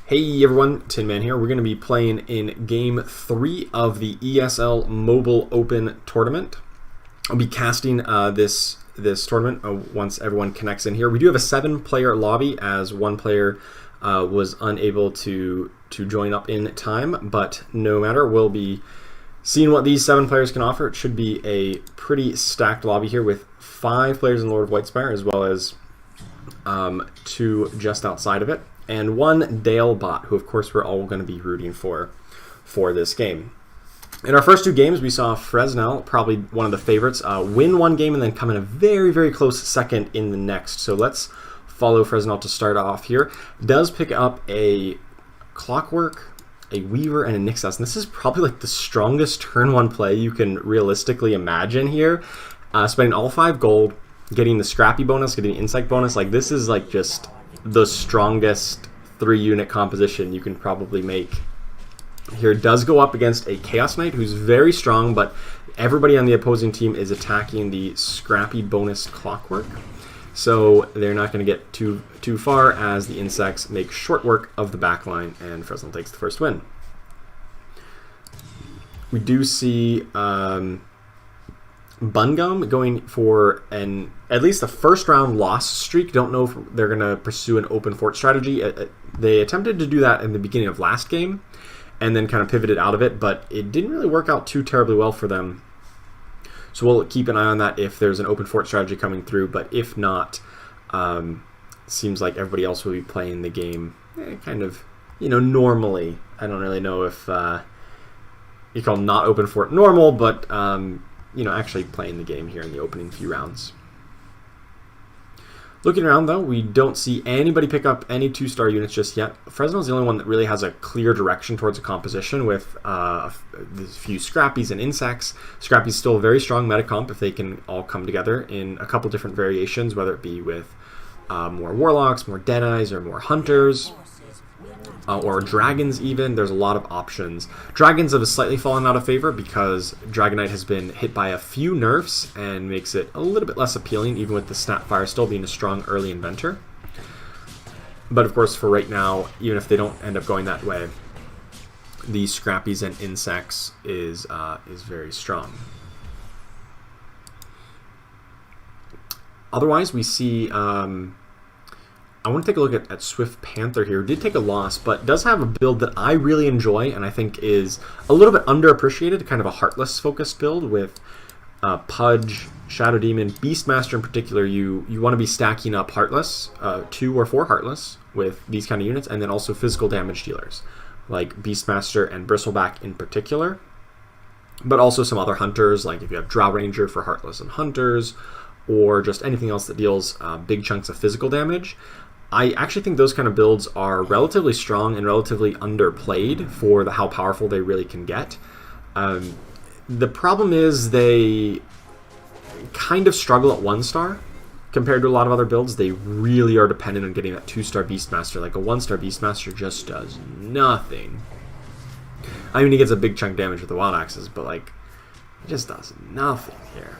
Hey everyone, Tin Man here. We're going to be playing in Game 3 of the ESL Mobile Open tournament. I'll be casting this tournament once everyone connects in here. We do have a 7-player lobby as one player was unable to join up in time, but no matter, we'll be seeing what these 7 players can offer. It should be a pretty stacked lobby here with 5 players in Lord of Whitespire as well as 2 just outside of it. And 1 Dale bot, who of course we're all going to be rooting for this game. In our first 2 games, we saw Fresno, probably one of the favorites, win 1 game and then come in a very, very close second in the next. So let's follow Fresno to start off here. Does pick up a Clockwork, a Weaver, and a Nixos. And this is probably like the strongest turn 1 play you can realistically imagine here. Spending all 5 gold, getting the Scrappy bonus, getting the Insight bonus. Like this is like just the strongest 3-unit composition you can probably make. Here it does go up against a Chaos Knight who's very strong, but everybody on the opposing team is attacking the Scrappy bonus Clockwork. So they're not going to get too far as the insects make short work of the backline, and Fresno takes the first win. We do see Bungum going for at least a first round loss streak. Don't know if they're going to pursue an open fort strategy. They attempted to do that in the beginning of last game and then kind of pivoted out of it, but it didn't really work out too terribly well for them. So we'll keep an eye on that if there's an open fort strategy coming through, but if not, seems like everybody else will be playing the game kind of, normally. I don't really know if you call not open fort normal, but actually playing the game here in the opening few rounds. Looking around though, we don't see anybody pick up any 2-star units just yet. Fresno's the only one that really has a clear direction towards a composition with a few Scrappies and Insects. Scrappy's still a very strong meta comp if they can all come together in a couple different variations, whether it be with more Warlocks, more Deadeyes, or more Hunters. Or dragons even. There's a lot of options. Dragons have slightly fallen out of favor because Dragonite has been hit by a few nerfs and makes it a little bit less appealing, even with the Snapfire still being a strong early inventor. But of course, for right now, even if they don't end up going that way, the Scrappies and Insects is very strong. Otherwise, we see I want to take a look at Swift Panther here. Did take a loss, but does have a build that I really enjoy and I think is a little bit underappreciated, kind of a Heartless focused build with Pudge, Shadow Demon, Beastmaster in particular. You want to be stacking up Heartless, 2 or 4 Heartless with these kind of units, and then also physical damage dealers like Beastmaster and Bristleback in particular, but also some other Hunters, like if you have Drow Ranger for Heartless and Hunters, or just anything else that deals big chunks of physical damage. I actually think those kind of builds are relatively strong and relatively underplayed for how powerful they really can get. The problem is they kind of struggle at 1-star compared to a lot of other builds. They really are dependent on getting that 2-star Beastmaster. Like a 1-star Beastmaster just does nothing. I mean, he gets a big chunk of damage with the Wild Axes, but like, he just does nothing here.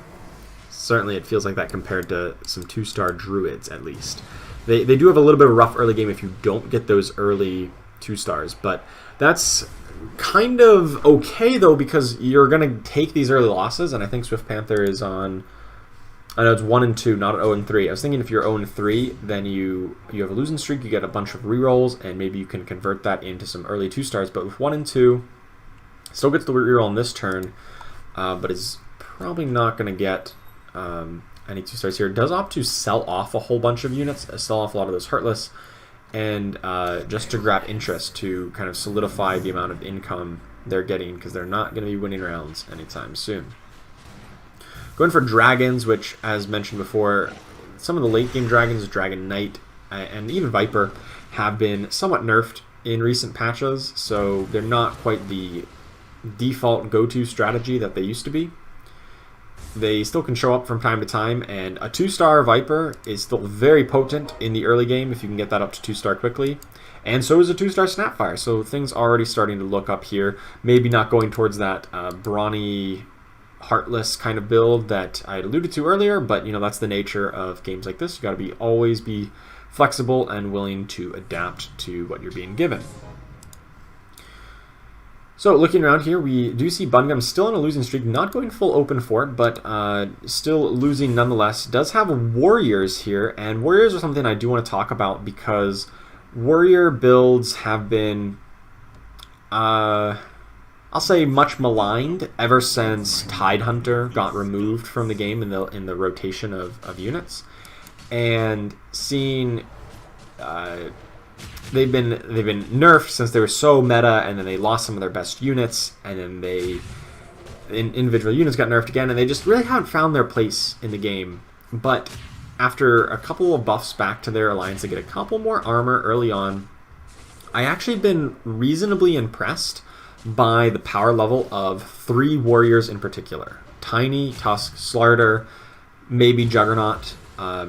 Certainly it feels like that compared to some 2-star Druids at least. They do have a little bit of a rough early game if you don't get those early 2-stars, but that's kind of okay though because you're going to take these early losses, and I think Swift Panther is on, I know it's 1-2, not 0-3. I was thinking if you're 0-3, then you have a losing streak, you get a bunch of rerolls, and maybe you can convert that into some early 2-stars, but with 1-2, still gets the reroll on this turn, but is probably not going to get any 2-stars here. Does opt to sell off a whole bunch of units, sell off a lot of those Heartless, and just to grab interest to kind of solidify the amount of income they're getting, because they're not going to be winning rounds anytime soon. Going for Dragons, which, as mentioned before, some of the late game Dragons, Dragon Knight, and even Viper, have been somewhat nerfed in recent patches, so they're not quite the default go-to strategy that they used to be. They still can show up from time to time, and a 2-star Viper is still very potent in the early game if you can get that up to 2-star quickly. And so is a 2-star Snapfire, so things already starting to look up here. Maybe not going towards that brawny, Heartless kind of build that I alluded to earlier, but that's the nature of games like this. You got to always be flexible and willing to adapt to what you're being given. So looking around here, we do see Bungum still on a losing streak, not going full open for it, but still losing nonetheless. Does have Warriors here, and Warriors are something I do want to talk about because Warrior builds have been, I'll say, much maligned ever since Tidehunter got removed from the game in the rotation of units, and seeing. They've been nerfed since they were so meta, and then they lost some of their best units, and then individual units got nerfed again, and they just really haven't found their place in the game. But after a couple of buffs back to their alliance, they get a couple more armor early on. I actually been reasonably impressed by the power level of 3 warriors in particular: Tiny, Tusk, Slarder, maybe Juggernaut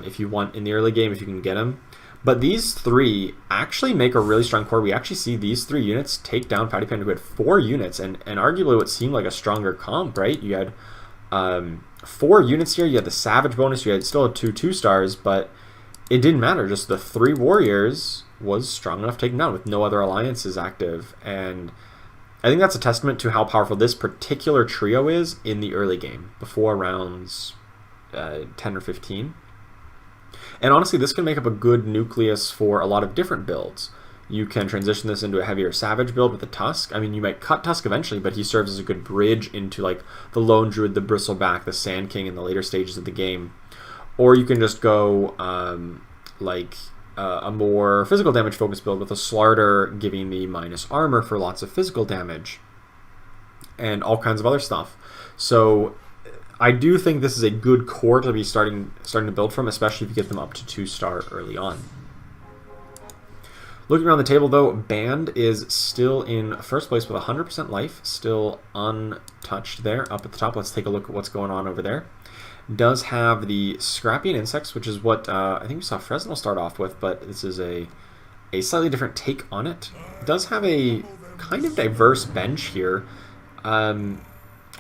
if you want in the early game, if you can get him. But these 3 actually make a really strong core. We actually see these 3 units take down Patty Panda, who had 4 units, and arguably what seemed like a stronger comp, right? You had 4 units here. You had the Savage bonus. You still had 2 2-stars, but it didn't matter. Just the 3 warriors was strong enough to take them down with no other alliances active. And I think that's a testament to how powerful this particular trio is in the early game, before rounds 10 or 15. And honestly, this can make up a good nucleus for a lot of different builds. You can transition this into a heavier Savage build with the Tusk. I mean, you might cut Tusk eventually, but he serves as a good bridge into like the Lone Druid, the Bristleback, the Sand King in the later stages of the game. Or you can just go a more physical damage focused build with a Slarder giving the minus armor for lots of physical damage and all kinds of other stuff. So I do think this is a good core to be starting to build from, especially if you get them up to 2-star early on. Looking around the table, though, Band is still in first place with 100% life, still untouched there. Up at the top, let's take a look at what's going on over there. Does have the Scrappy and Insects, which is what I think we saw Fresno start off with, but this is a slightly different take on it. Does have a kind of diverse bench here.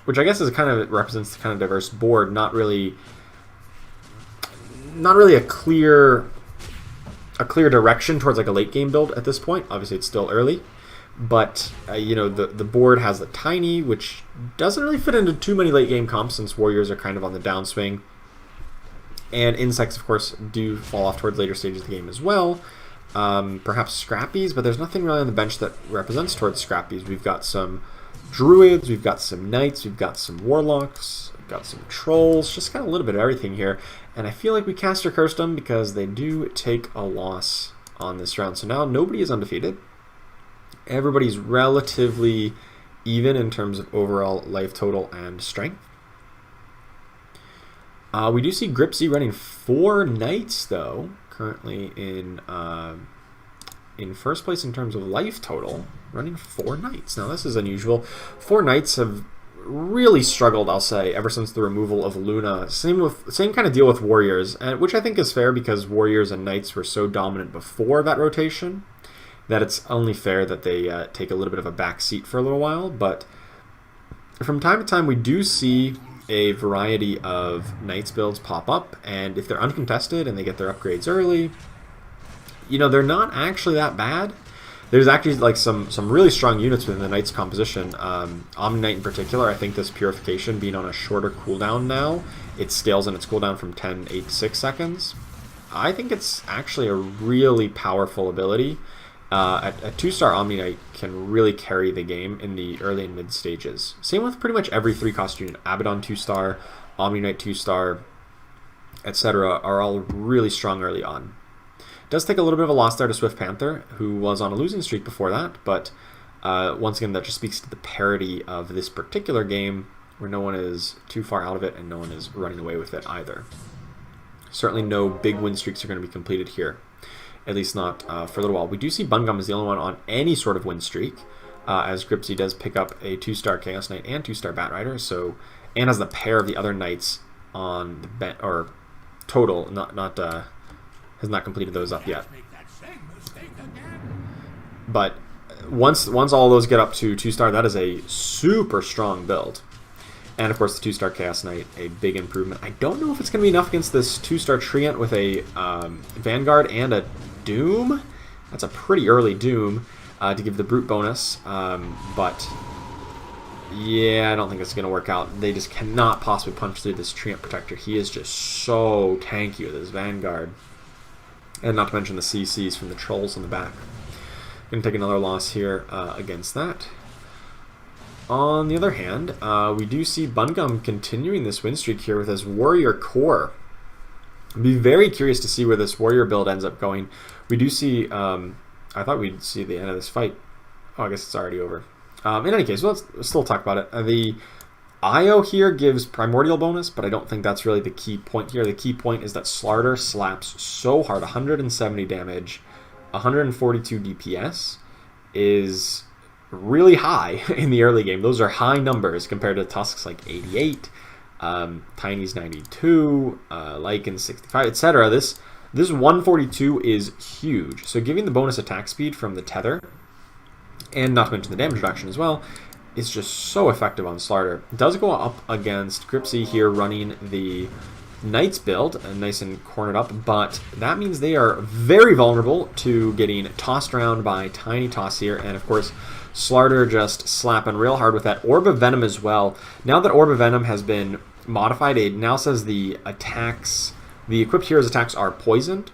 Which I guess represents the kind of diverse board, not really a clear direction towards like a late game build at this point. Obviously, it's still early, but the board has the Tiny, which doesn't really fit into too many late game comps since Warriors are kind of on the downswing, and Insects, of course, do fall off towards later stages of the game as well. Perhaps Scrappies, but there's nothing really on the bench that represents towards Scrappies. We've got some Druids, we've got some Knights, we've got some Warlocks, we've got some Trolls, just got a little bit of everything here. And I feel like we cast or cursed them because they do take a loss on this round. So now nobody is undefeated. Everybody's relatively even in terms of overall life total and strength. We do see Gripsy running 4 Knights, though, currently in first place in terms of life total, running 4 Knights. Now, this is unusual. 4 Knights have really struggled, I'll say, ever since the removal of Luna. Same kind of deal with Warriors, which I think is fair because Warriors and Knights were so dominant before that rotation that it's only fair that they take a little bit of a back seat for a little while. But from time to time, we do see a variety of Knights builds pop up, and if they're uncontested and they get their upgrades early, they're not actually that bad. There's actually like some really strong units within the Knights composition. Omni Knight in particular, I think this Purification being on a shorter cooldown now, it scales in its cooldown from 10, 8 to 6 seconds. I think it's actually a really powerful ability. A 2-star Omni Knight can really carry the game in the early and mid stages. Same with pretty much every 3-cost unit. Abaddon 2-star, Omni Knight 2-star, etc. are all really strong early on. Does take a little bit of a loss there to Swift Panther, who was on a losing streak before that, but once again, that just speaks to the parity of this particular game, where no one is too far out of it and no one is running away with it either. Certainly no big win streaks are going to be completed here, at least not for a little while. We do see Bungum is the only one on any sort of win streak, as Gripsy does pick up a 2-star Chaos Knight and 2-star Bat Rider, and has the pair of the other Knights on the bench, or total, has not completed those up yet. But once all those get up to 2-star, that is a super strong build. And of course the 2-star Chaos Knight, a big improvement. I don't know if it's going to be enough against this 2-star Treant with a Vanguard and a Doom. That's a pretty early Doom to give the Brute bonus, but yeah, I don't think it's going to work out. They just cannot possibly punch through this Treant Protector. He is just so tanky with his Vanguard. And not to mention the CCs from the Trolls in the back. Going to take another loss here against that. On the other hand, we do see Bungum continuing this win streak here with his Warrior Core. I'd be very curious to see where this Warrior build ends up going. We do see, I thought we'd see the end of this fight. Oh, I guess it's already over. In any case, let's still talk about it. The IO here gives Primordial bonus, but I don't think that's really the key point here. The key point is that Slarder slaps so hard, 170 damage, 142 DPS is really high in the early game. Those are high numbers compared to Tusk's like 88, Tiny's 92, Lycan's 65, etc. This 142 is huge. So giving the bonus attack speed from the tether, and not to mention the damage reduction as well, is just so effective on Slarder. It does go up against Gripsy here running the Knights build, nice and cornered up, but that means they are very vulnerable to getting tossed around by Tiny Toss here, and of course Slarder just slapping real hard with that Orb of Venom as well. Now that Orb of Venom has been modified, it now says the attacks, the equipped heroes' attacks are poisoned,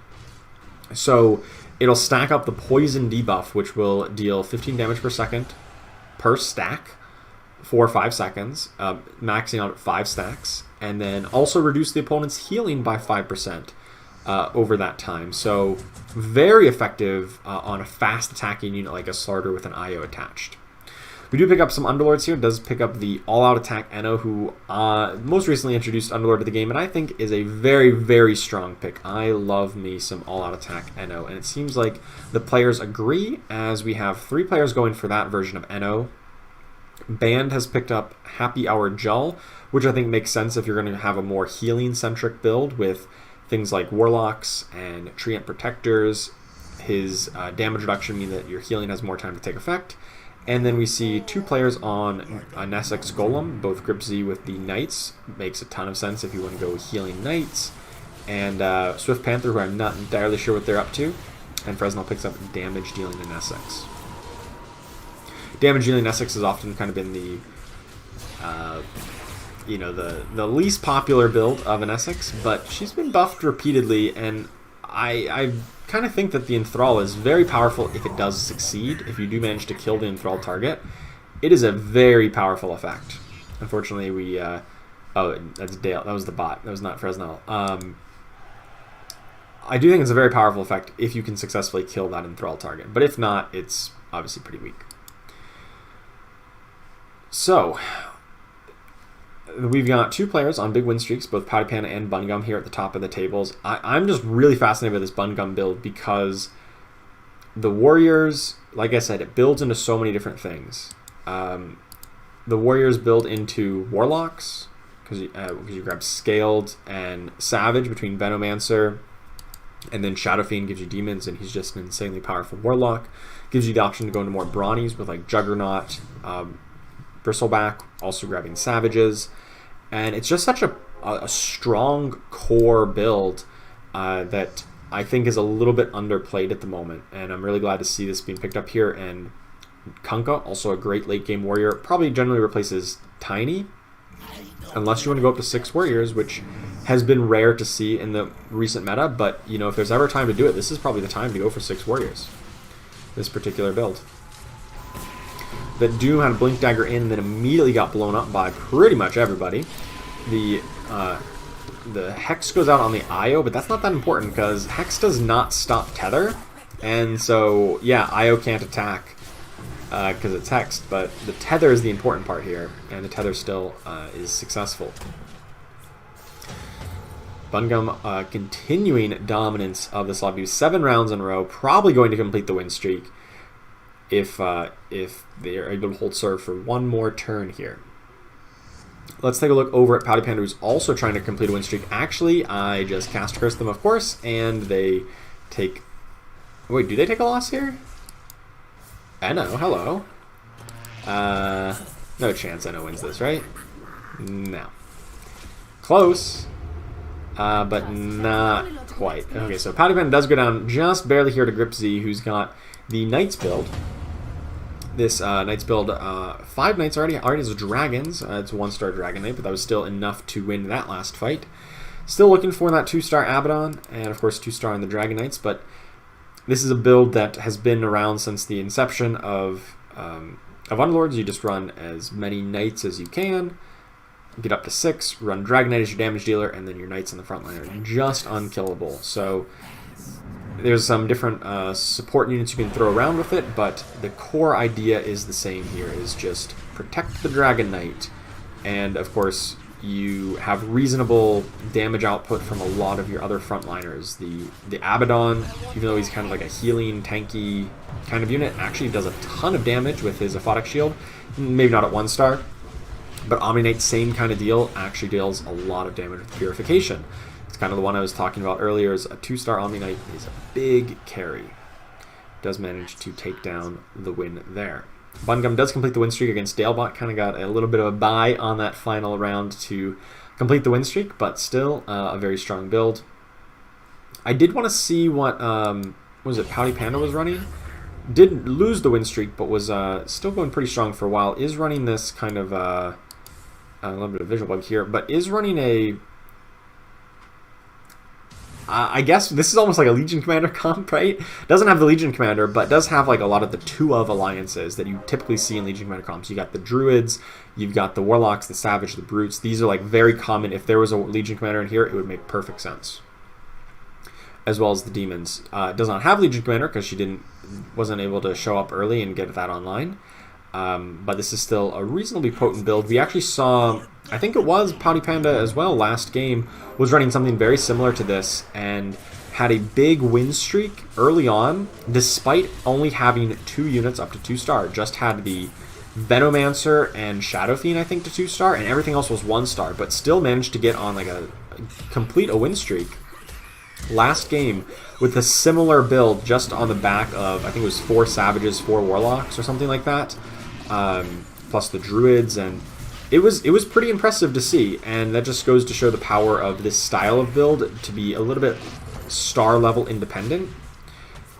so it'll stack up the poison debuff, which will deal 15 damage per second per stack for 5 seconds, maxing out at 5 stacks, and then also reduce the opponent's healing by 5% over that time. So very effective on a fast attacking unit like a Slarder with an IO attached. We do pick up some Underlords here. It does pick up the all-out attack Eno, who most recently introduced Underlord to the game, and I think is a very, very strong pick. I love me some all-out attack Eno, and it seems like the players agree, as we have 3 players going for that version of Eno. Band has picked up Happy Hour Jull, which I think makes sense if you're going to have a more healing-centric build with things like Warlocks and Treant Protectors. His damage reduction means that your healing has more time to take effect. And then we see 2 players on a Nessex Golem, both Gripsy with the Knights. Makes a ton of sense if you want to go healing Knights. And Swift Panther, who I'm not entirely sure what they're up to. And Fresno picks up damage dealing in Essex. Damage dealing Essex has often kind of been the, you know, the least popular build of an Essex, but she's been buffed repeatedly, and I kind of think that the Enthrall is very powerful if it does succeed. If you do manage to kill the Enthrall target, it is a very powerful effect. Unfortunately, we oh, that's Dale. That was the bot. That was not Fresno. I do think it's a very powerful effect if you can successfully kill that Enthrall target, but if not, it's obviously pretty weak. So we've got 2 players on big win streaks, both Pouty Panda and Bungum here at the top of the tables. I'm just really fascinated with this Bungum build because the Warriors, like I said, it builds into so many different things. The Warriors build into Warlocks, because you grab Scaled and Savage between Venomancer, and then Shadow Fiend gives you Demons, and he's just an insanely powerful Warlock. Gives you the option to go into more Brawnies with like Juggernaut, Bristleback, also grabbing Savages. And it's just such a strong core build that I think is a little bit underplayed at the moment. And I'm really glad to see this being picked up here. And Kunkka, also a great late game warrior, probably generally replaces Tiny, unless you want to go up to 6 warriors, which has been rare to see in the recent meta. But you know, if there's ever time to do it, this is probably the time to go for 6 warriors. This particular build. That Doom had a Blink Dagger in and then immediately got blown up by pretty much everybody. The Hex goes out on the IO, but that's not that important because Hex does not stop Tether. And so, yeah, IO can't attack because it's Hexed, but the Tether is the important part here, and the Tether still is successful. Bungum continuing dominance of this lobby. 7 rounds in a row, probably going to complete the win streak if they are able to hold serve for one more turn here. Let's take a look over at Pouty Panda, who's also trying to complete a win streak. Actually, I just cast curse them, of course, and they take... Wait, do they take a loss here? Eno, hello. No chance Eno wins this, right? No. Close. But not quite. Okay, so Pouty Panda does go down just barely here to Grip Z, who's got the Knights build. This Knights build, 5 Knights already has Dragons. It's a 1-star Dragon Knight, but that was still enough to win that last fight. Still looking for that 2-star Abaddon, and of course 2-star on the Dragon Knights, but this is a build that has been around since the inception of Underlords. You just run as many Knights as you can, get up to 6, run Dragon Knight as your damage dealer, and then your Knights in the front line are just unkillable. So there's some different support units you can throw around with it, but the core idea is the same here, is just protect the Dragon Knight, and of course you have reasonable damage output from a lot of your other frontliners. The Abaddon, even though he's kind of like a healing, tanky kind of unit, actually does a ton of damage with his Aphotic Shield. Maybe not at 1-star, but Omni Knight, same kind of deal, actually deals a lot of damage with Purification. It's kind of the one I was talking about earlier, is a 2-star Omni Knight is a big carry. Does manage to take down the win there. Bungum does complete the win streak against Dalebot. Kind of got a little bit of a bye on that final round to complete the win streak, but still a very strong build. I did want to see what was it, Pouty Panda was running. Did lose the win streak, but was still going pretty strong for a while. Is running this kind of a little bit of visual bug here, but is running a I guess this is almost like a Legion Commander comp, right? Doesn't have the Legion Commander, but does have like a lot of the 2-of alliances that you typically see in Legion Commander comps. You got the Druids, you've got the Warlocks, the Savage, the Brutes. These are like very common. If there was a Legion Commander in here, it would make perfect sense. As well as the Demons. Does not have Legion Commander because she wasn't able to show up early and get that online. But this is still a reasonably potent build. We actually saw, I think it was Pouty Panda as well last game, was running something very similar to this and had a big win streak early on, despite only having 2 units up to 2-star. Just had the Venomancer and Shadow Fiend, I think, to 2-star, and everything else was 1-star, but still managed to get on like a win streak last game with a similar build, just on the back of, I think it was 4 Savages, 4 Warlocks, or something like that, plus the Druids, and it was pretty impressive to see, and that just goes to show the power of this style of build to be a little bit star level independent.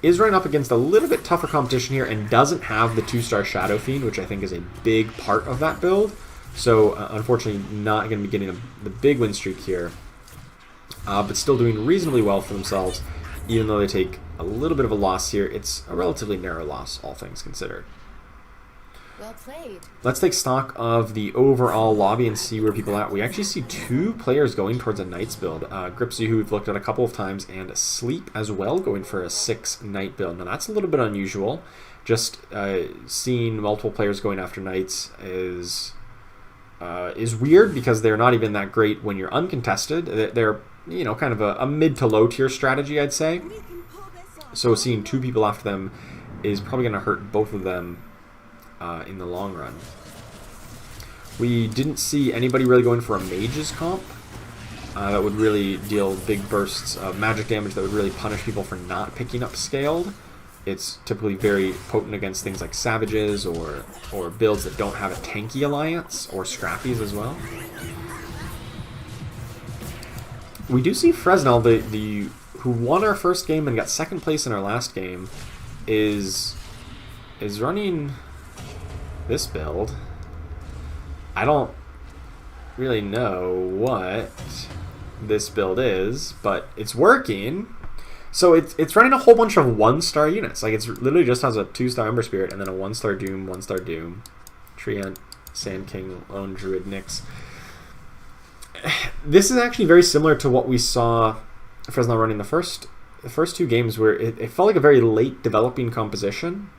Is running up against a little bit tougher competition here and doesn't have the 2-star Shadow Fiend, which I think is a big part of that build. So unfortunately not going to be getting the big win streak here, but still doing reasonably well for themselves, even though they take a little bit of a loss here. It's a relatively narrow loss, all things considered. Well played. Let's take stock of the overall lobby and see where people are at. We actually see 2 players going towards a Knights build. Gripsy, who we've looked at a couple of times, and Sleep as well, going for a 6 Knight build. Now that's a little bit unusual. Just seeing multiple players going after Knights is weird, because they're not even that great when you're uncontested. They're, you know, kind of a mid to low tier strategy, I'd say. So seeing 2 people after them is probably going to hurt both of them in the long run. We didn't see anybody really going for a Mage's comp that would really deal big bursts of magic damage that would really punish people for not picking up Scaled. It's typically very potent against things like Savages or builds that don't have a tanky alliance, or Scrappies as well. We do see Fresno, who won our first game and got 2nd place in our last game, is running this build. I don't really know what this build is, but it's working. So it's running a whole bunch of 1-star units. Like, it's literally just has a 2-star Ember Spirit and then a 1-star Doom, 1-star Doom, Treant, Sand King, Lone Druid, Nyx. This is actually very similar to what we saw Fresno running the first 2 games, where it felt like a very late developing composition.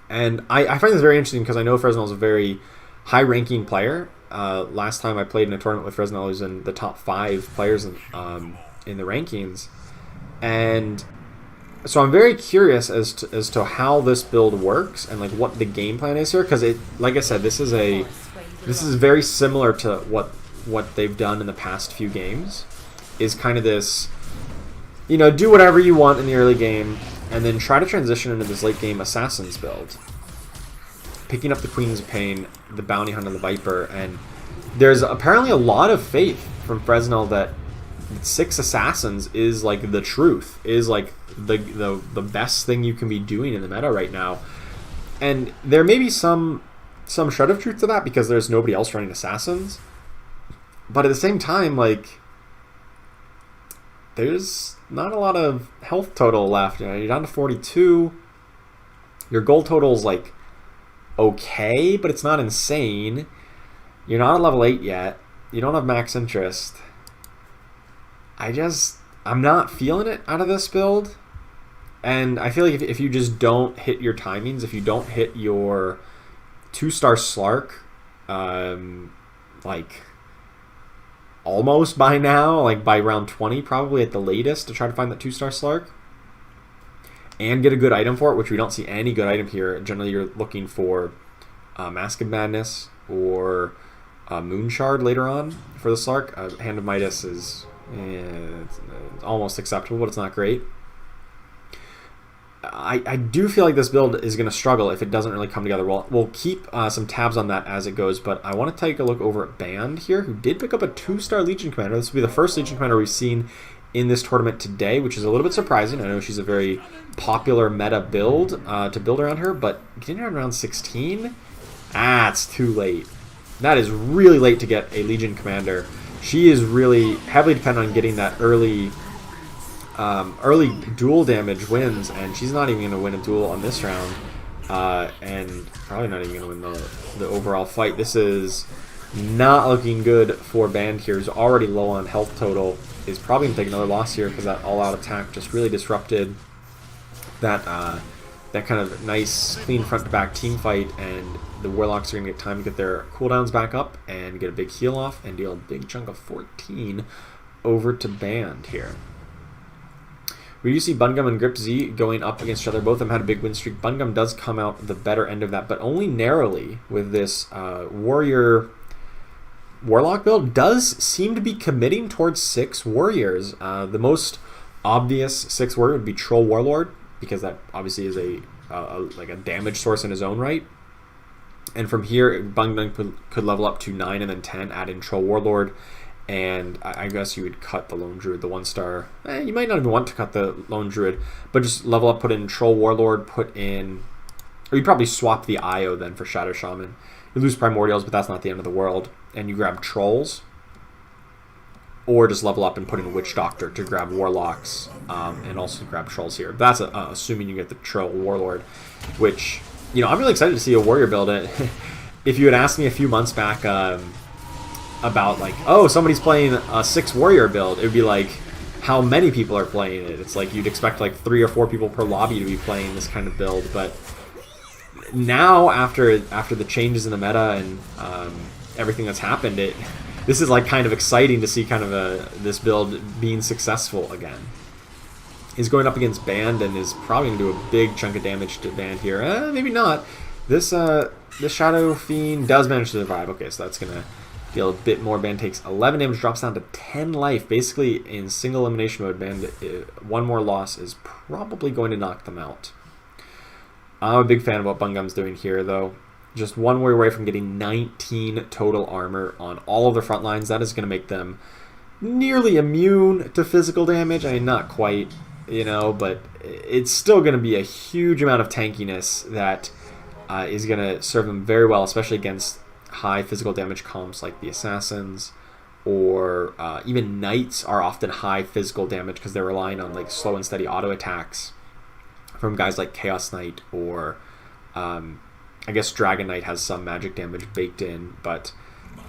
And I find this very interesting because I know Fresno is a very high-ranking player. Last time I played in a tournament with Fresno, I was in the top 5 players in the rankings. And so I'm very curious as to how this build works and like what the game plan is here, because like I said, this is very similar to what they've done in the past few games. Is kind of this, you know, do whatever you want in the early game and then try to transition into this late game Assassins build, picking up the Queen's of Pain, the Bounty Hunter, the Viper, and there's apparently a lot of faith from Fresno that 6 assassins is like the truth, is like the best thing you can be doing in the meta right now. And there may be some shred of truth to that because there's nobody else running assassins. But at the same time, like, there's not a lot of health total left. You know, you're down to 42. Your gold total is like okay, but it's not insane. You're not at level 8 yet. You don't have max interest. I'm not feeling it out of this build. And I feel like if you just don't hit your timings, if you don't hit your 2-star Slark, like almost by now, like by round 20 probably at the latest, to try to find that 2-star Slark and get a good item for it, which we don't see any good item here. Generally you're looking for Mask of Madness or Moon Shard later on for the Slark. Hand of Midas is it's almost acceptable, but it's not great. I do feel like this build is going to struggle if it doesn't really come together. We'll keep some tabs on that as it goes, but I want to take a look over at Band here, who did pick up a 2-star Legion Commander. This will be the first Legion Commander we've seen in this tournament today, which is a little bit surprising. I know she's a very popular meta build to build around her, but getting around round 16? It's too late. That is really late to get a Legion Commander. She is really heavily dependent on getting that early duel damage wins, and she's not even going to win a duel on this round, and probably not even going to win the overall fight. This is not looking good for Band here, who's already low on health total. Is probably going to take another loss here because that all-out attack just really disrupted that kind of nice, clean front-to-back team fight, and the Warlocks are going to get time to get their cooldowns back up and get a big heal off and deal a big chunk of 14 over to Band here. We do see Bungum and Grip Z going up against each other. Both of them had a big win streak. Bungum does come out the better end of that, but only narrowly with this Warlock build. Does seem to be committing towards 6 warriors. The most obvious 6 warrior would be Troll Warlord, because that obviously is like a damage source in his own right. And from here, Bungum could level up to 9 and then 10, add in Troll Warlord. And I guess you would cut the Lone Druid, the 1-star. You might not even want to cut the Lone Druid, but just level up, put in Troll Warlord, put in... Or you'd probably swap the Io then for Shadow Shaman. You lose Primordials, but that's not the end of the world. And you grab Trolls. Or just level up and put in Witch Doctor to grab Warlocks, and also grab Trolls here. That's assuming you get the Troll Warlord, which, you know, I'm really excited to see a warrior build it. If you had asked me a few months back... about like, oh, somebody's playing a 6 warrior build, it would be like, how many people are playing it? It's like you'd expect like 3 or 4 people per lobby to be playing this kind of build. But now after the changes in the meta and everything that's happened, this is like kind of exciting to see kind of this build being successful again. He's going up against Band and is probably going to do a big chunk of damage to Band here. Maybe not. This Shadow Fiend does manage to survive. Okay, so that's going to deal a bit more. Band takes 11 damage, drops down to 10 life. Basically, in single elimination mode, Band, one more loss is probably going to knock them out. I'm a big fan of what Bungum's doing here, though. Just one warrior away from getting 19 total armor on all of their front lines. That is going to make them nearly immune to physical damage. I mean, not quite, you know, but it's still going to be a huge amount of tankiness that is going to serve them very well, especially against high physical damage comps like the Assassins, or even Knights are often high physical damage because they're relying on like slow and steady auto attacks from guys like Chaos Knight, or I guess Dragon Knight has some magic damage baked in, but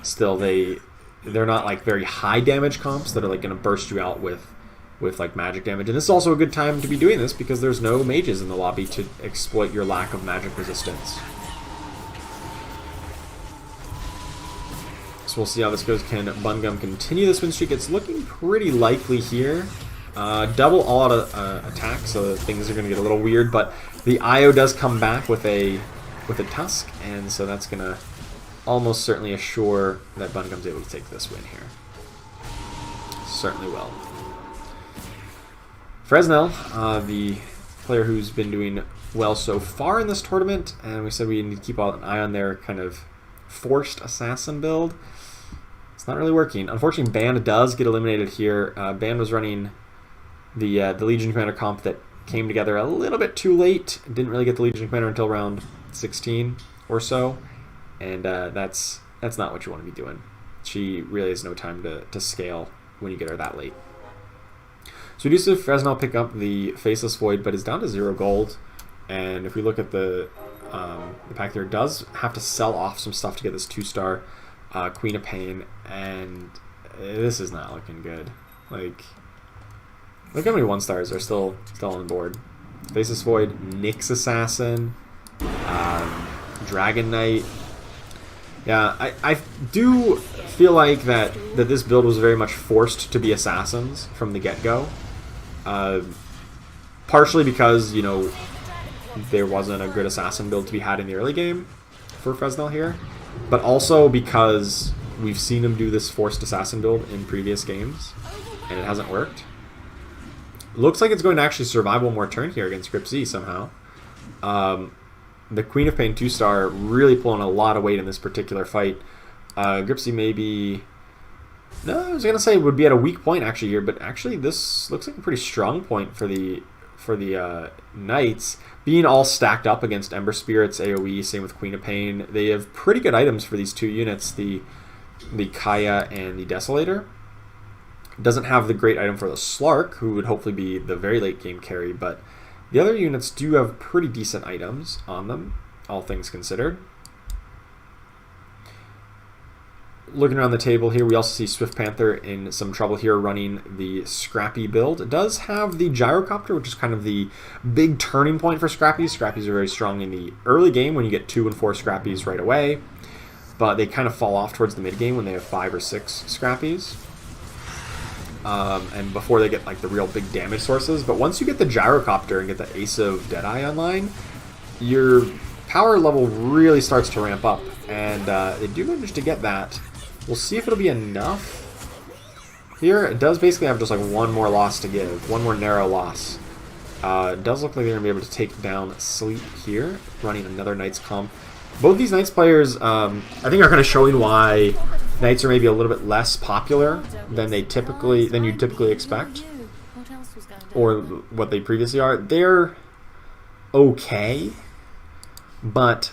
still they're not like very high damage comps that are like going to burst you out with like magic damage. And this is also a good time to be doing this because there's no mages in the lobby to exploit your lack of magic resistance. So we'll see how this goes. Can Bungum continue this win streak? It's looking pretty likely here. Double all-out attack, so things are going to get a little weird, but the Io does come back with a Tusk, and so that's going to almost certainly assure that Bungum's able to take this win here. Certainly will. Fresno, the player who's been doing well so far in this tournament, and we said we need to keep an eye on their kind of forced assassin build. It's not really working. Unfortunately, Band does get eliminated here. Band was running the Legion Commander comp that came together a little bit too late. Didn't really get the Legion Commander until round 16 or so, and that's not what you want to be doing. She really has no time to scale when you get her that late. So we do see Fresno pick up the Faceless Void, but is down to 0 gold. And if we look at the pack there, does have to sell off some stuff to get this 2-star Queen of Pain, and this is not looking good. Like, look how many 1-stars are still on the board. Faceless Void, Nyx Assassin, Dragon Knight. Yeah, I do feel like that this build was very much forced to be assassins from the get-go. Partially because, you know, there wasn't a good assassin build to be had in the early game for Fresnel here, but also because we've seen him do this forced assassin build in previous games, and it hasn't worked. Looks like it's going to actually survive one more turn here against Grip Z somehow. The Queen of Pain 2-star really pulling a lot of weight in this particular fight. Grip Z maybe... No, I was going to say it would be at a weak point actually here, but actually this looks like a pretty strong point for the Knights. Being all stacked up against Ember Spirits, AoE, same with Queen of Pain. They have pretty good items for these two units, the Kaya and the Desolator. Doesn't have the great item for the Slark, who would hopefully be the very late game carry, but the other units do have pretty decent items on them, all things considered. Looking around the table here, we also see Swift Panther in some trouble here running the Scrappy build. It does have the Gyrocopter, which is kind of the big turning point for Scrappies. Scrappies are very strong in the early game when you get 2 and 4 Scrappies right away, but they kind of fall off towards the mid game when they have 5 or 6 Scrappies. And before they get like the real big damage sources. But once you get the Gyrocopter and get the Ace of Deadeye online, your power level really starts to ramp up. And they do manage to get that. We'll see if it'll be enough. Here, it does basically have just like one more loss to give. One more narrow loss. It does look like they're going to be able to take down Sleep here, running another Knights comp. Both these Knights players, I think, are kind of showing why Knights are maybe a little bit less popular than you typically expect, or what they previously are. They're okay, but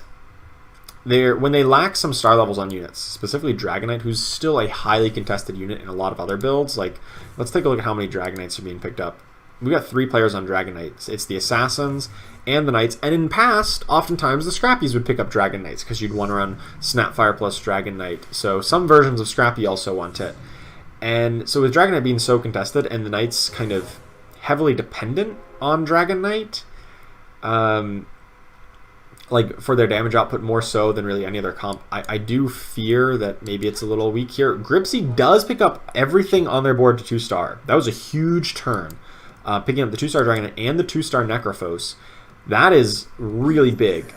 when they lack some star levels on units, specifically Dragon Knight, who's still a highly contested unit in a lot of other builds. Like, let's take a look at how many Dragon Knights are being picked up. We got 3 players on Dragon Knights. It's the Assassins and the Knights, and in past, oftentimes the Scrappies would pick up Dragon Knights because you'd want to run Snapfire plus Dragon Knight. So some versions of Scrappy also want it. And so with Dragon Knight being so contested and the Knights kind of heavily dependent on Dragon Knight, like for their damage output more so than really any other comp, I do fear that maybe it's a little weak here. Gripsy does pick up everything on their board to 2-star. That was a huge turn. Picking up the 2-star Dragon Knight and the 2-star Necrophos. That is really big.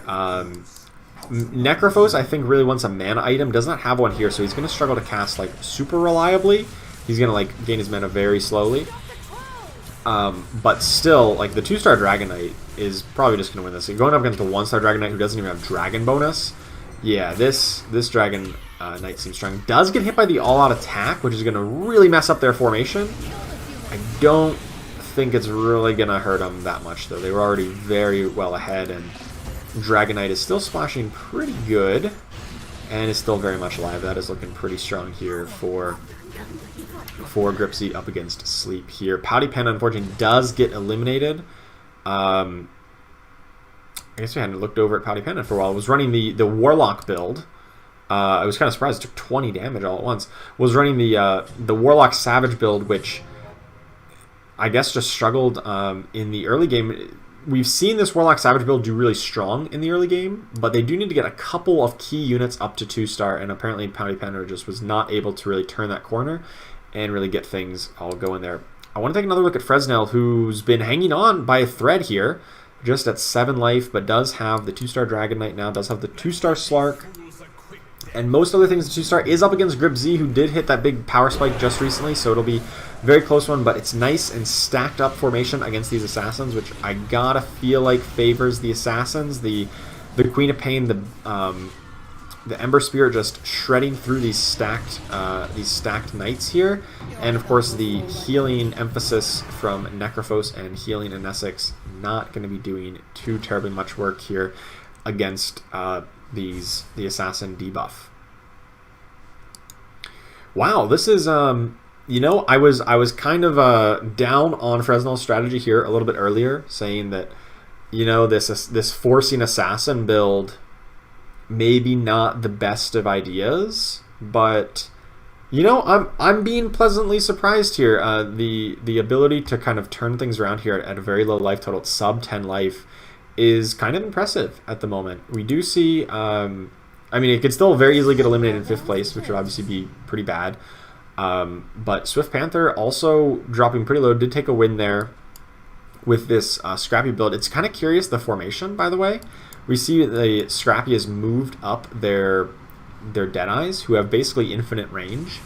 Necrophos, I think, really wants a mana item. Does not have one here, so he's going to struggle to cast like super reliably. He's going to like gain his mana very slowly. But still, like the 2-star Dragon Knight is probably just going to win this. Going up against the 1-star Dragon Knight who doesn't even have Dragon bonus. Yeah, this Dragon Knight seems strong. Does get hit by the all-out attack, which is going to really mess up their formation. I don't think it's really going to hurt them that much, though. They were already very well ahead, and Dragon Knight is still splashing pretty good and is still very much alive. That is looking pretty strong here for Gripsy up against Sleep here. Pouty Pen, unfortunately, does get eliminated. I guess we hadn't looked over at Pouty Pen for a while. It was running the Warlock build. I was kind of surprised it took 20 damage all at once. Was running the Warlock Savage build, which I guess just struggled in the early game. We've seen this Warlock Savage build do really strong in the early game, but they do need to get a couple of key units up to 2-star, and apparently Pouty Pen just was not able to really turn that corner and really get things all going there. I want to take another look at Fresnel, who's been hanging on by a thread here, just at 7 life, but does have the 2-star Dragon Knight now, does have the 2-star Slark, and most other things the 2-star is up against Grip Z, who did hit that big power spike just recently, so it'll be a very close one, but it's nice and stacked up formation against these Assassins, which I gotta feel like favors the Assassins. The Queen of Pain, the the Ember Spear just shredding through these stacked knights here, and of course the healing emphasis from Necrophos and healing in Essex not going to be doing too terribly much work here against the assassin debuff. Wow, this is you know, I was kind of down on Fresno's strategy here a little bit earlier, saying that, you know, this forcing assassin build maybe not the best of ideas, but you know, I'm being pleasantly surprised here. The ability to kind of turn things around here at a very low life total, sub 10 life, is kind of impressive at the moment. We do see, I mean, it could still very easily get eliminated in 5th place, which would obviously be pretty bad. But Swift Panther also dropping pretty low, did take a win there with this Scrappy build. It's kind of curious, the formation, by the way. We see the Scrappy has moved up their Deadeyes, who have basically infinite range,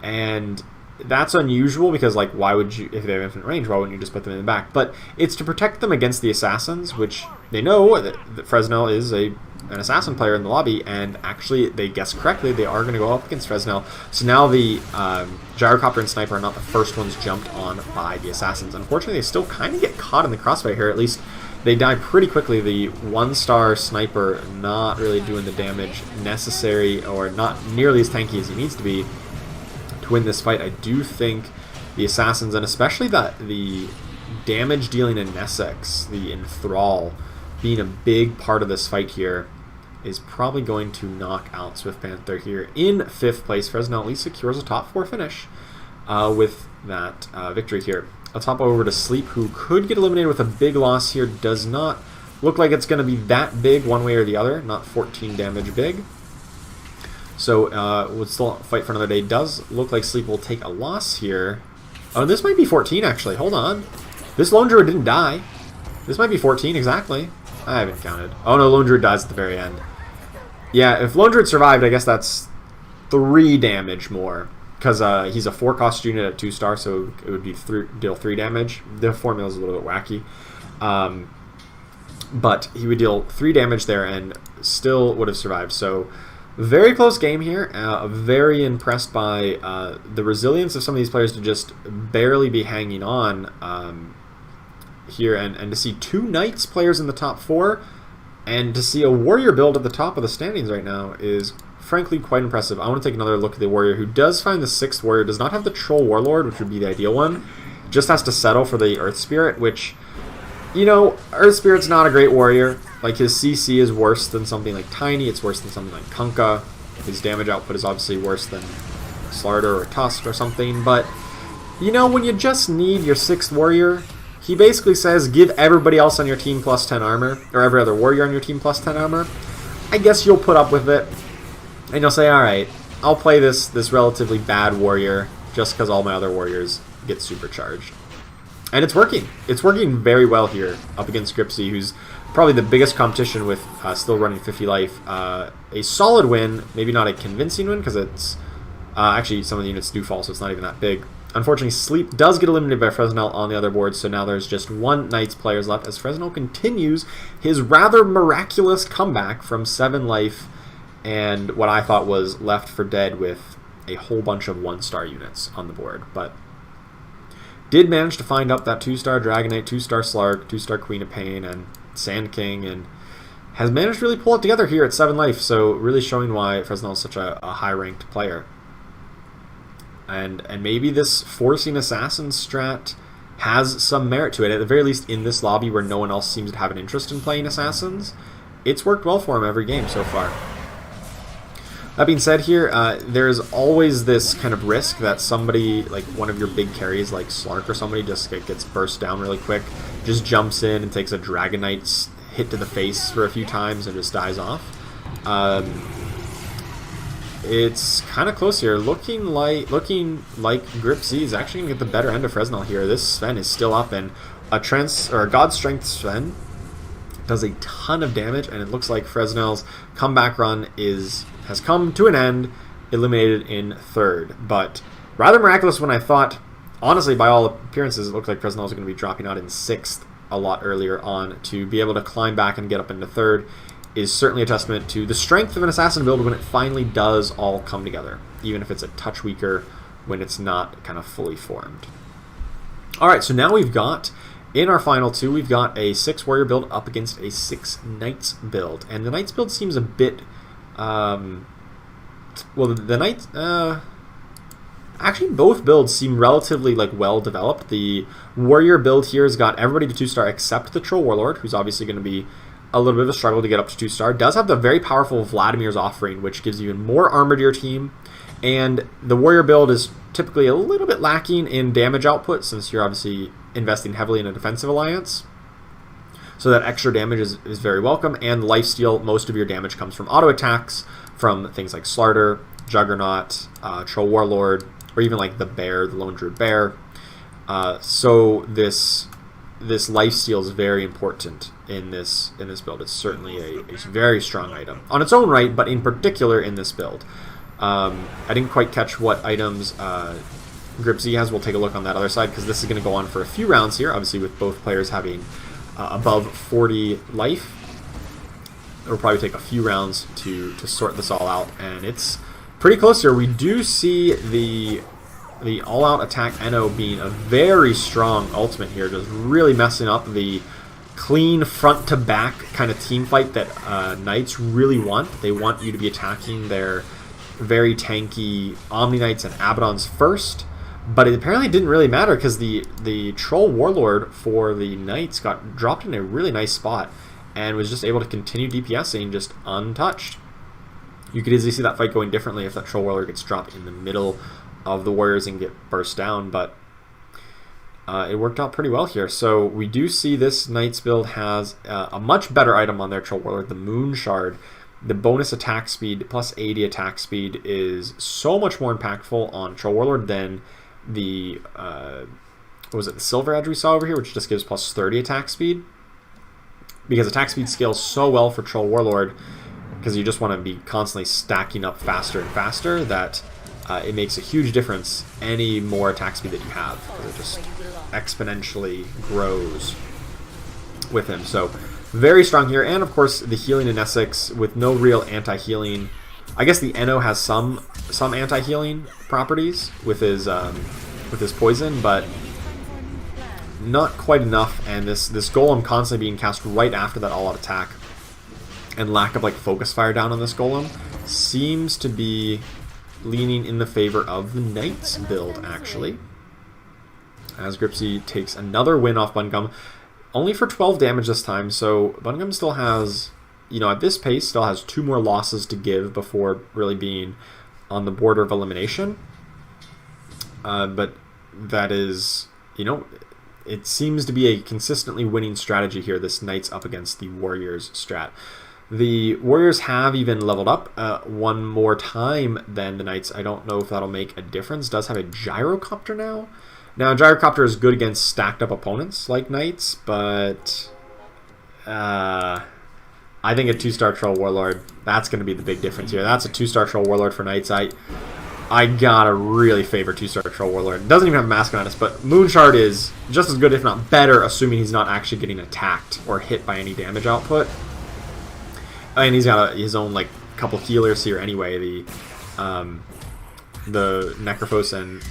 and that's unusual because, like, why would you, if they have infinite range, why wouldn't you just put them in the back? But it's to protect them against the assassins, which they know that Fresno is an assassin player in the lobby, and actually they guessed correctly, they are going to go up against Fresno. So now the Gyrocopter and Sniper are not the first ones jumped on by the assassins. Unfortunately, they still kind of get caught in the crossfire here. At least they die pretty quickly. The 1-star Sniper not really doing the damage necessary, or not nearly as tanky as he needs to be to win this fight. I do think the assassins, and especially the damage dealing in Essex, the Enthrall, being a big part of this fight here, is probably going to knock out Swift Panther here in 5th place. Fresno at least secures a top 4 finish with that victory here. Let's hop over to Sleep, who could get eliminated with a big loss here. Does not look like it's going to be that big one way or the other. Not 14 damage big. So would still fight for another day. Does look like Sleep will take a loss here. Oh, this might be 14 actually. Hold on. This Lone Druid didn't die. This might be 14 exactly. I haven't counted. Oh no, Lone Druid dies at the very end. Yeah, if Lone Druid survived, I guess that's 3 damage more. Because he's a 4-cost unit at 2-star, so it would be deal 3 damage. The formula is a little bit wacky. But he would deal 3 damage there and still would have survived. So very close game here. Very impressed by the resilience of some of these players to just barely be hanging on here. And to see 2 Knights players in the top 4, and to see a Warrior build at the top of the standings right now is frankly quite impressive. I want to take another look at the Warrior, who does find the 6th Warrior, does not have the Troll Warlord, which would be the ideal one. Just has to settle for the Earth Spirit, which, you know, Earth Spirit's not a great warrior. Like, his CC is worse than something like Tiny, it's worse than something like Kunkka. His damage output is obviously worse than Slarder or Tusk or something, but, you know, when you just need your 6th Warrior, he basically says, give everybody else on your team plus 10 armor, or every other warrior on your team plus 10 armor. I guess you'll put up with it, and you'll say, alright, I'll play this relatively bad warrior just because all my other warriors get supercharged. And it's working. It's working very well here up against Gripsy, who's probably the biggest competition with still running 50 life. A solid win, maybe not a convincing win, because it's actually some of the units do fall, so it's not even that big. Unfortunately, Sleep does get eliminated by Fresno on the other board, so now there's just 1 Knights players left as Fresno continues his rather miraculous comeback from 7 life and what I thought was left for dead with a whole bunch of 1-star units on the board. But did manage to find up that 2-star Dragon Knight, 2-star Slark, 2-star Queen of Pain, and Sand King, and has managed to really pull it together here at 7 life, so really showing why Fresno is such a high-ranked player. And maybe this forcing assassin strat has some merit to it, at the very least in this lobby where no one else seems to have an interest in playing assassins. It's worked well for him every game so far. That being said here, there's always this kind of risk that somebody, like one of your big carries like Slark or somebody, just gets burst down really quick, just jumps in and takes a Dragon Knight's hit to the face for a few times and just dies off. It's kind of close here. Looking like Grip Z is actually going to get the better end of Fresno here. This Sven is still up, and a God Strength Sven does a ton of damage, and it looks like Fresno's comeback run has come to an end, eliminated in 3rd. But rather miraculous when I thought, honestly, by all appearances, it looked like Fresno was going to be dropping out in 6th a lot earlier on to be able to climb back and get up into 3rd. is certainly a testament to the strength of an assassin build when it finally does all come together, even if it's a touch weaker when it's not kind of fully formed. Alright, so now we've got, in our final two, we've got a 6 warrior build up against a 6 knights build. And the knights build seems a bit, well, the knights, actually both builds seem relatively like well developed. The warrior build here has got everybody to 2-star except the troll warlord, who's obviously going to be a little bit of a struggle to get up to 2-star. Does have the very powerful Vladimir's offering, which gives you even more armor to your team. And the warrior build is typically a little bit lacking in damage output, since you're obviously investing heavily in a defensive alliance. So that extra damage is very welcome. And lifesteal, most of your damage comes from auto attacks, from things like Slarter, Juggernaut, Troll Warlord, or even like the bear, the Lone Druid Bear. So this lifesteal is very important in this build. It's certainly a very strong item on its own right, but in particular in this build. I didn't quite catch what items Grip Z has. We'll take a look on that other side, because this is going to go on for a few rounds here, obviously with both players having above 40 life. It'll probably take a few rounds to sort this all out, and it's pretty close here. We do see the all-out attack Eno being a very strong ultimate here, just really messing up the clean front-to-back kind of team fight that Knights really want. They want you to be attacking their very tanky Omni Knights and Abaddons first, but it apparently didn't really matter, because the Troll Warlord for the Knights got dropped in a really nice spot and was just able to continue DPSing just untouched. You could easily see that fight going differently if that Troll Warlord gets dropped in the middle of the warriors and get burst down, but it worked out pretty well here. So we do see this Knights build has a much better item on their Troll Warlord, the Moon Shard. The bonus attack speed plus 80 attack speed is so much more impactful on Troll Warlord than the what was it, the Silver Edge we saw over here, which just gives plus 30 attack speed, because attack speed scales so well for Troll Warlord, because you just want to be constantly stacking up faster and faster, that it makes a huge difference any more attack speed that you have, because it just exponentially grows with him. So very strong here. And of course the healing in Essex with no real anti-healing. I guess the Eno has some anti-healing properties with his poison, but not quite enough. And this golem constantly being cast right after that all-out attack, and lack of like focus fire down on this golem, seems to be leaning in the favor of the Knights build, actually, as Gripsy takes another win off Bungum, only for 12 damage this time. So Bungum still has, at this pace, still has 2 more losses to give before really being on the border of elimination. But that is, it seems to be a consistently winning strategy here, this Knights up against the Warriors strat. The Warriors have even leveled up one more time than the Knights. I don't know if that'll make a difference. Does have a Gyrocopter now. Now, Gyrocopter is good against stacked up opponents like Knights, but I think a 2-star Troll Warlord, that's going to be the big difference here. That's a 2-star Troll Warlord for Knights. I gotta really favor 2-star Troll Warlord. It doesn't even have a mask on us, but Moonshard is just as good, if not better, assuming he's not actually getting attacked or hit by any damage output. And he's got his own couple healers here anyway. The Necrophos and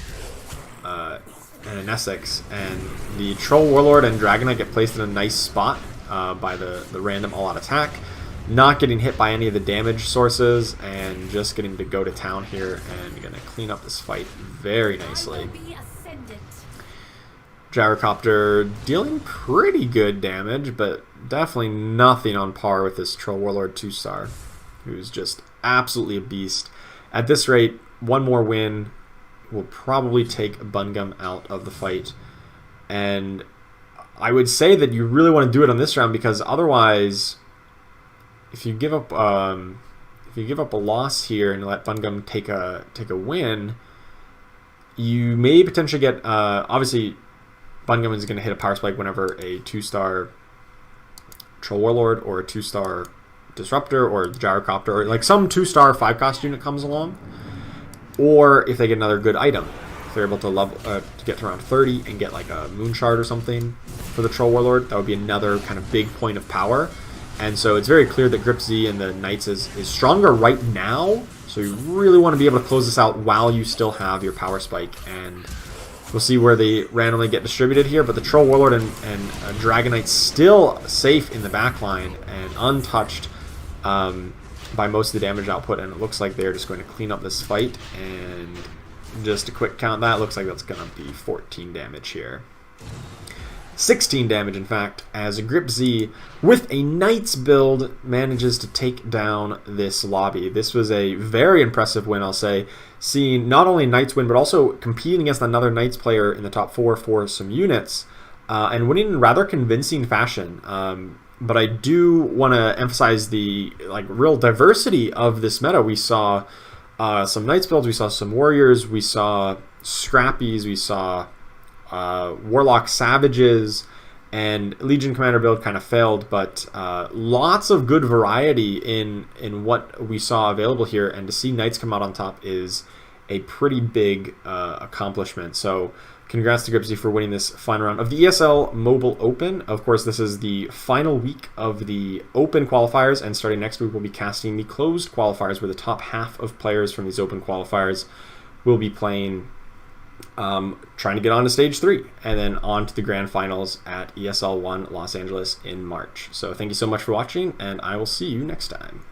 an Essex, and the Troll Warlord and Dragonite get placed in a nice spot by the random all-out attack, not getting hit by any of the damage sources, and just getting to go to town here and gonna clean up this fight very nicely. Gyrocopter dealing pretty good damage, but definitely nothing on par with this Troll Warlord 2-star, who's just absolutely a beast. At this rate, one more win will probably take Bungum out of the fight, and I would say that you really want to do it on this round, because otherwise, if you give up a loss here and let Bungum take a win, you may potentially get obviously Bungum is going to hit a power spike whenever a 2-star Troll Warlord or a 2-star Disruptor or Gyrocopter or some 2-star 5-cost unit comes along, or if they get another good item. If they're able to level to get to around 30 and get a Moon Shard or something for the Troll Warlord, that would be another kind of big point of power And so it's very clear that Grip Z and the Knights is stronger right now. So you really want to be able to close this out while you still have your Power Spike. And we'll see where they randomly get distributed here. But the Troll Warlord and Dragon Knight still safe in the back line and untouched by most of the damage output. And it looks like they're just going to clean up this fight. And just a quick count, that looks like that's going to be 14 damage here. 16 damage, in fact, as Grip Z, with a Knights build, manages to take down this lobby. This was a very impressive win, I'll say, seeing not only Knights win, but also competing against another Knights player in the top 4 for some units, and winning in rather convincing fashion. But I do want to emphasize the real diversity of this meta. We saw some Knights builds, we saw some Warriors, we saw Scrappies, we saw Warlock Savages, and Legion Commander build kind of failed, but lots of good variety in what we saw available here, and to see Knights come out on top is a pretty big accomplishment. So congrats to Gripsy for winning this final round of the ESL Mobile Open. Of course, this is the final week of the Open qualifiers, and starting next week we'll be casting the closed qualifiers, where the top half of players from these Open qualifiers will be playing, trying to get on to stage 3 and then on to the grand finals at ESL 1 Los Angeles in March. So thank you so much for watching, and I will see you next time.